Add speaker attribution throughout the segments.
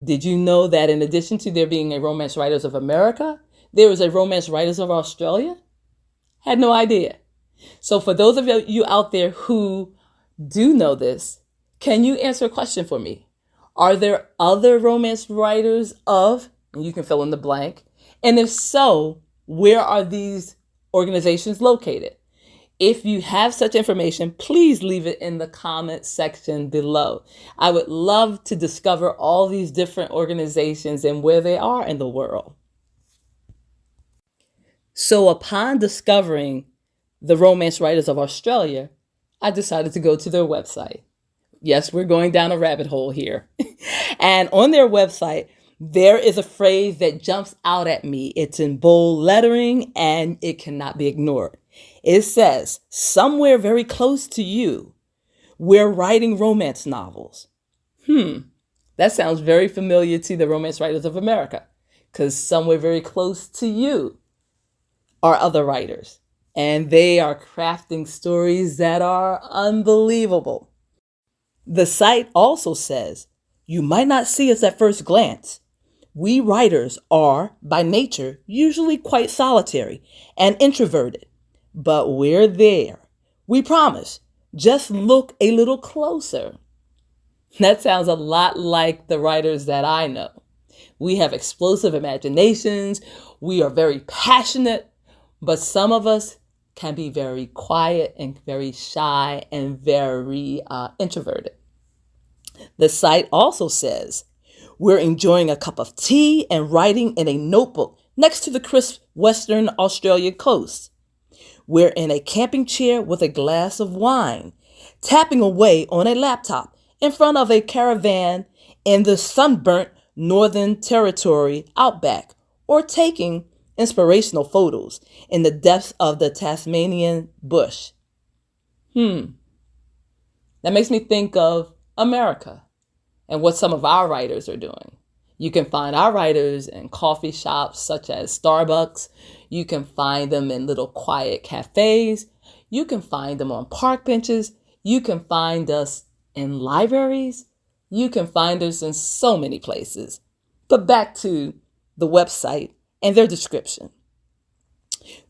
Speaker 1: Did you know that in addition to there being a Romance Writers of America, there is a Romance Writers of Australia? Had no idea. So for those of you out there who do know this, can you answer a question for me? Are there other romance writers of, and you can fill in the blank, and if so, where are these organizations located? If you have such information, please leave it in the comment section below. I would love to discover all these different organizations and where they are in the world. So upon discovering the Romance Writers of Australia, I decided to go to their website. Yes, we're going down a rabbit hole here. And on their website, there is a phrase that jumps out at me. It's in bold lettering and it cannot be ignored. It says, somewhere very close to you, we're writing romance novels. That sounds very familiar to the Romance Writers of America, because somewhere very close to you are other writers, and they are crafting stories that are unbelievable. The site also says, you might not see us at first glance. We writers are, by nature, usually quite solitary and introverted, but we're there. We promise. Just look a little closer. That sounds a lot like the writers that I know. We have explosive imaginations. We are very passionate, but some of us can be very quiet and very shy and very introverted. The site also says, we're enjoying a cup of tea and writing in a notebook next to the crisp Western Australia coast. We're in a camping chair with a glass of wine, tapping away on a laptop in front of a caravan in the sunburnt Northern Territory outback, or taking inspirational photos in the depths of the Tasmanian bush. That makes me think of America and what some of our writers are doing. You can find our writers in coffee shops such as Starbucks. You can find them in little quiet cafes. You can find them on park benches. You can find us in libraries. You can find us in so many places. But back to the website and their description.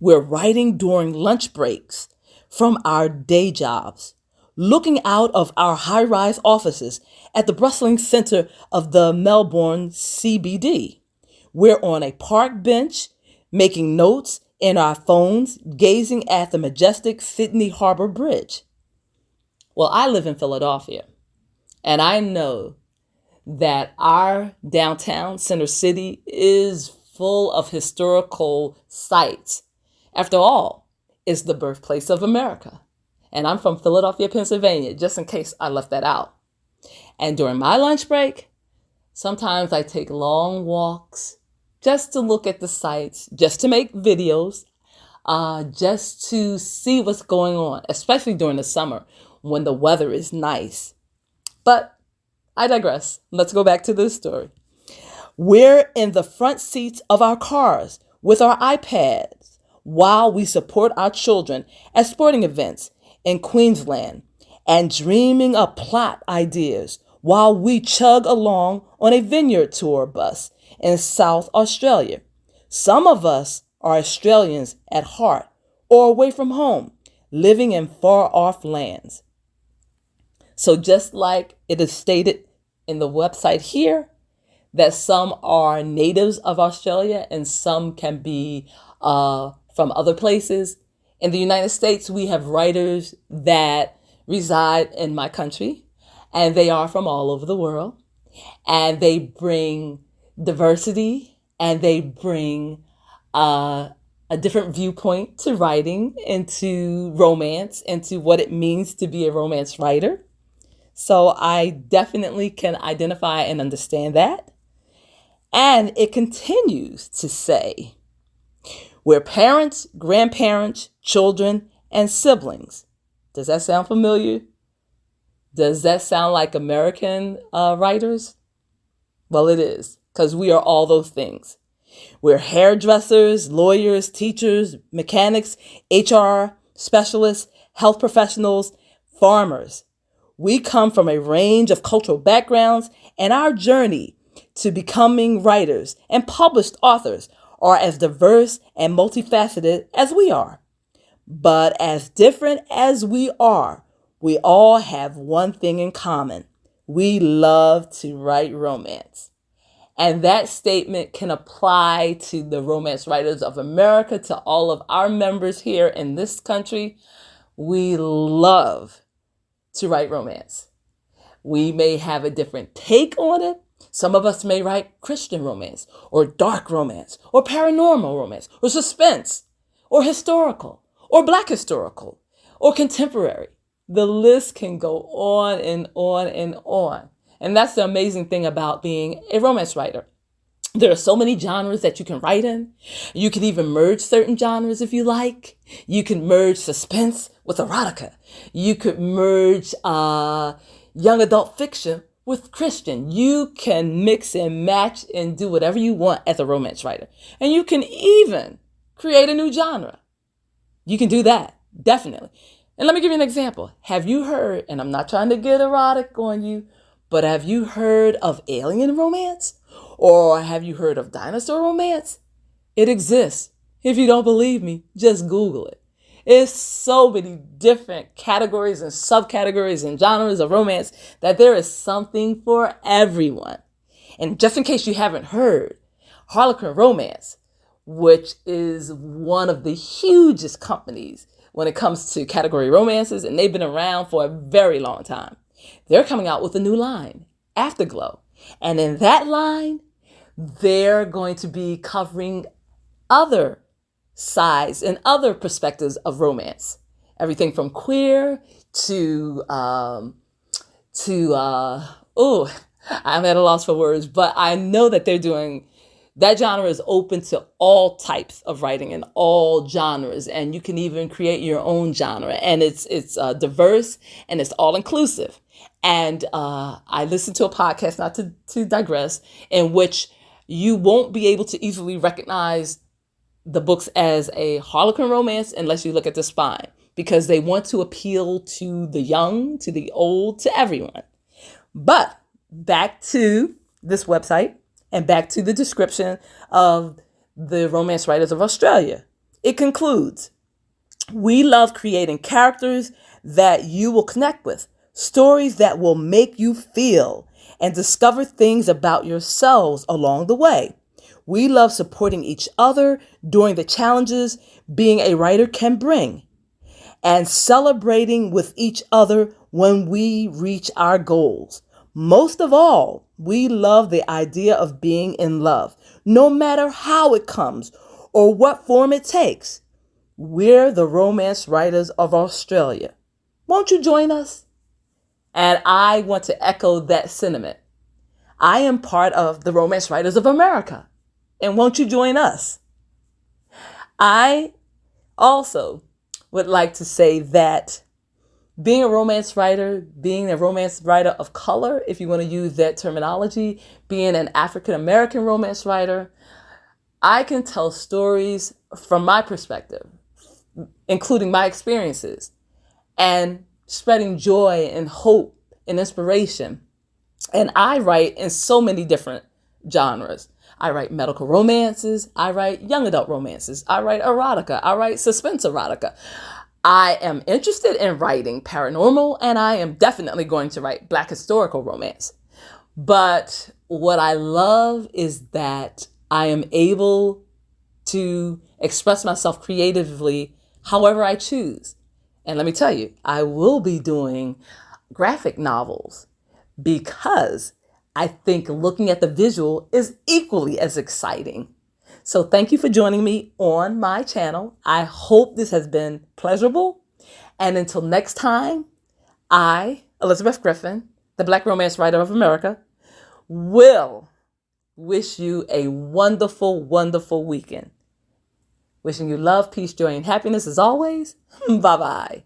Speaker 1: We're writing during lunch breaks from our day jobs, looking out of our high-rise offices at the bustling center of the Melbourne CBD. We're on a park bench, making notes in our phones, gazing at the majestic Sydney Harbor Bridge. Well, I live in Philadelphia, and I know that our downtown center city is full of historical sites. After all, it's the birthplace of America. And I'm from Philadelphia, Pennsylvania, just in case I left that out. And during my lunch break, sometimes I take long walks just to look at the sites, just to make videos, just to see what's going on, especially during the summer when the weather is nice. But I digress. Let's go back to this story. We're in the front seats of our cars with our iPads while we support our children at sporting events in Queensland and dreaming up plot ideas while we chug along on a vineyard tour bus in South Australia. Some of us are Australians at heart or away from home, living in far-off lands. So just like it is stated in the website here, that some are natives of Australia and some can be from other places. In the United States, we have writers that reside in my country, and they are from all over the world. And they bring diversity, and they bring a different viewpoint to writing, into romance, into what it means to be a romance writer. So I definitely can identify and understand that. And it continues to say, we're parents, grandparents, children, and siblings. Does that sound familiar? Does that sound like American writers? Well, it is, because we are all those things. We're hairdressers, lawyers, teachers, mechanics, HR specialists, health professionals, farmers. We come from a range of cultural backgrounds, and our journey to becoming writers and published authors are as diverse and multifaceted as we are. But as different as we are, we all have one thing in common. We love to write romance. And that statement can apply to the Romance Writers of America, to all of our members here in this country. We love to write romance. We may have a different take on it. Some of us may write Christian romance, or dark romance, or paranormal romance, or suspense, or historical, or Black historical, or contemporary. The list can go on and on and on. And that's the amazing thing about being a romance writer. There are so many genres that you can write in. You can even merge certain genres if you like. You can merge suspense with erotica. You could merge young adult fiction with Christian. You can mix and match and do whatever you want as a romance writer. And you can even create a new genre. You can do that, definitely. And let me give you an example. Have you heard, and I'm not trying to get erotic on you, but have you heard of alien romance? Or have you heard of dinosaur romance? It exists. If you don't believe me, just Google it. It's so many different categories and subcategories and genres of romance that there is something for everyone. And just in case you haven't heard, Harlequin Romance, which is one of the hugest companies when it comes to category romances, and they've been around for a very long time. They're coming out with a new line, Afterglow. And in that line, they're going to be covering other sides and other perspectives of romance. Everything from queer to I'm at a loss for words, but I know that they're doing, that genre is open to all types of writing and all genres, and you can even create your own genre, and it's diverse and it's all inclusive. And I listened to a podcast, not to digress, in which you won't be able to easily recognize the books as a Harlequin romance unless you look at the spine, because they want to appeal to the young, to the old, to everyone. But back to this website and back to the description of the Romance Writers of Australia. It concludes, we love creating characters that you will connect with, stories that will make you feel and discover things about yourselves along the way. We love supporting each other during the challenges being a writer can bring, and celebrating with each other when we reach our goals. Most of all, we love the idea of being in love, no matter how it comes or what form it takes. We're the Romance Writers of Australia. Won't you join us? And I want to echo that sentiment. I am part of the Romance Writers of America. And won't you join us? I also would like to say that being a romance writer, being a romance writer of color, if you want to use that terminology, being an African American romance writer, I can tell stories from my perspective, including my experiences, and spreading joy and hope and inspiration. And I write in so many different genres. I write medical romances. I write young adult romances. I write erotica. I write suspense erotica. I am interested in writing paranormal, and I am definitely going to write Black historical romance. But what I love is that I am able to express myself creatively however I choose. And let me tell you, I will be doing graphic novels because I think looking at the visual is equally as exciting. So thank you for joining me on my channel. I hope this has been pleasurable. And until next time, I, Elizabeth Griffin, the Black Romance Writer of America, will wish you a wonderful, wonderful weekend. Wishing you love, peace, joy, and happiness as always. Bye-bye.